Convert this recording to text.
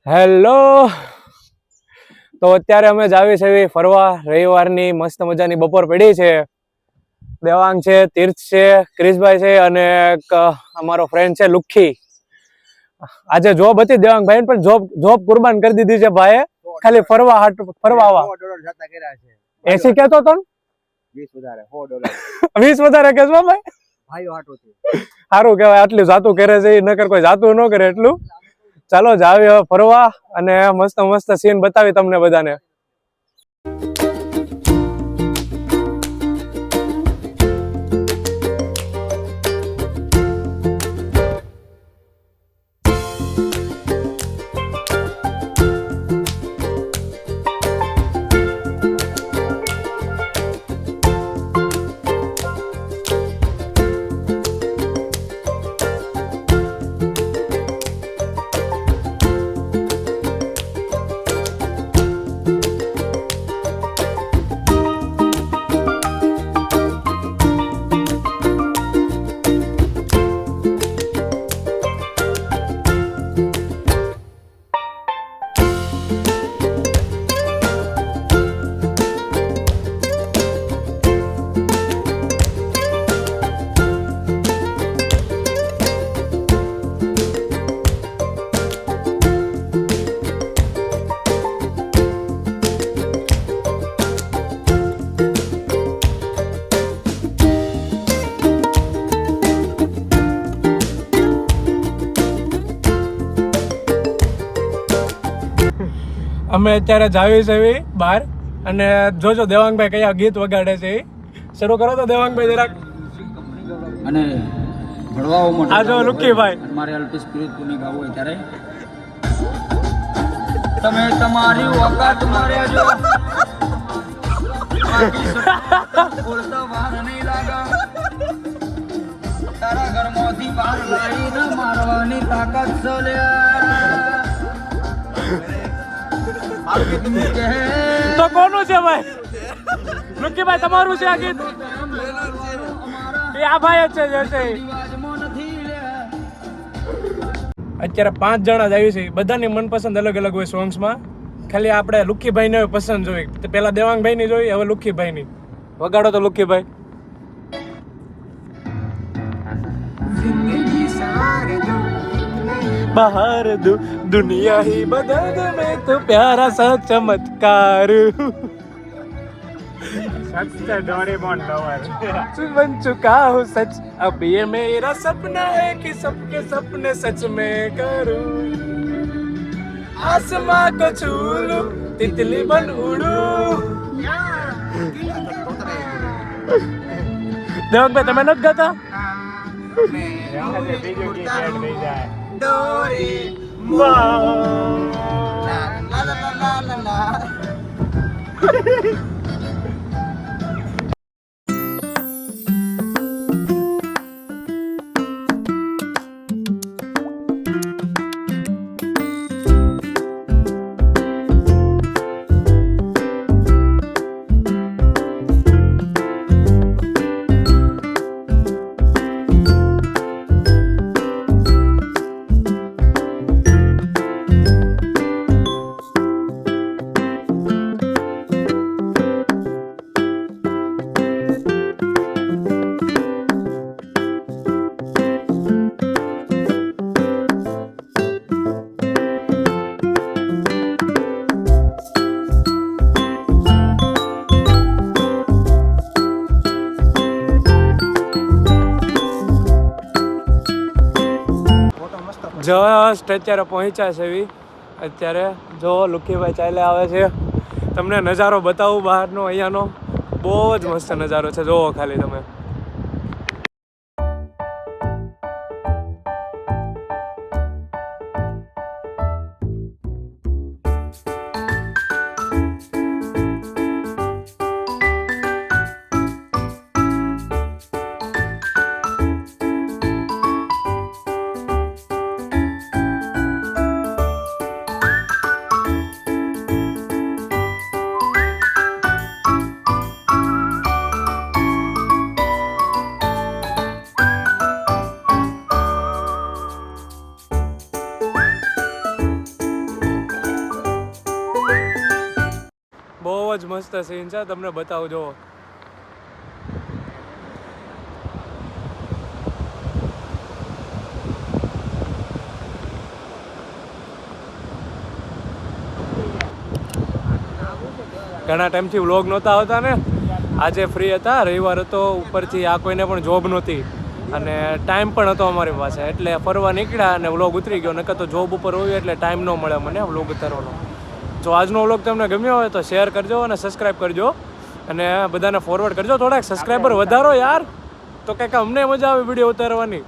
Hello. તો અત્યારે અમે જાવી છે ફરવા. રવિવારની મસ્ત મજાની બપોર પડી છે. દેવાંગ છે, તીર્થ છે, ક્રિશભાઈ છે અને એક અમારો ફ્રેન્ડ છે લુખ્ખી. આજે જોબ હતી દેવાંગભાઈ પણ જોબ કુરબાન કરી દીધી છે ભાઈએ, ખાલી ફરવા આવા. એસી કેતો તો 20 વધારે કેસો ભાઈ. સારું કેવાય, આટલું જાતું કરે છે, નકર કોઈ જાતું ન કરે એટલું. ચાલો જાવી હવે ફરવા અને મસ્ત મસ્ત સીન બતાવી તમને બધાને. અમે અત્યારે જાવી છે બહાર અને જોજો દેવાંગભાઈ કયા ગીત વગાડે છે. શરૂ કરો તો દેવાંગભાઈ જરાક. અને ભણવાઓ માટે આ જો લુખ્ખીભાઈ મારે અલ્પી સ્પિરિટ કોની ગાવું હોય ત્યારે તમે તમારી ઓકાત મારે જો બોલતા વાર નહીં લાગા તારા ઘરમાંથી બહાર લાવીને મારવાની તાકાત છે તો કોનું છે ભાઈ? લુખ્ખીભાઈ તમારું છે આ ગીત? એ આ ભાઈ જ છે. અત્યારે 5 જણા જ આવી છે, બધાની મનપસંદ અલગ અલગ હોય સોંગ્સમાં. ખાલી આપણે લુખ્ખીભાઈ ને પસંદ જોઈ. પેલા દેવાંગભાઈ ની જોઈ, હવે લુખ્ખીભાઈ ની. વગાડો તો લુખ્ખીભાઈ. બહાર दुनिया ही बदल दे मैं तो प्यारा सा चमत्कार सच डोरेमोन लवर बन चुका हूँ सच अब ये मेरा सपना है कि सबके सपने सच में करूं आसमां को छू लूं तितली बन उड़ूं. દેવાંગભાઈ તમે નથી ગાતા? જસ્ટ અત્યારે પહોંચ્યા છે એવી. અત્યારે જો લુખ્ખીભાઈ ચાલ્યા આવે છે. તમને નજારો બતાવું બહારનો. અહીંયાનો બહુ જ મસ્ત નજારો છે, જોવો ખાલી તમે. જ મસ્ત સીન છે, તમને બતાવું જો. ઘણા ટાઈમથી વ્લોગ નહોતા આવતા ને, આજે ફ્રી હતા, રવિવાર હતો, ઉપરથી આ કોઈને પણ જોબ નહોતી અને ટાઈમ પણ હતો અમારી પાસે, એટલે ફરવા નીકળ્યા અને વ્લોગ ઉતરી ગયો. નકર તો જોબ ઉપર હોય એટલે ટાઈમ ન મળે મને વ્લોગ ઉતારવાનો. જો આજનો વ્લોગ તમને ગમ્યો હોય તો શેર કરજો અને સબસ્ક્રાઈબ કરજો અને બધાને ફોરવર્ડ કરજો. થોડાક સબસ્ક્રાઈબર વધારો યાર, તો કંઈક અમને મજા આવે વિડીયો ઉતારવાની.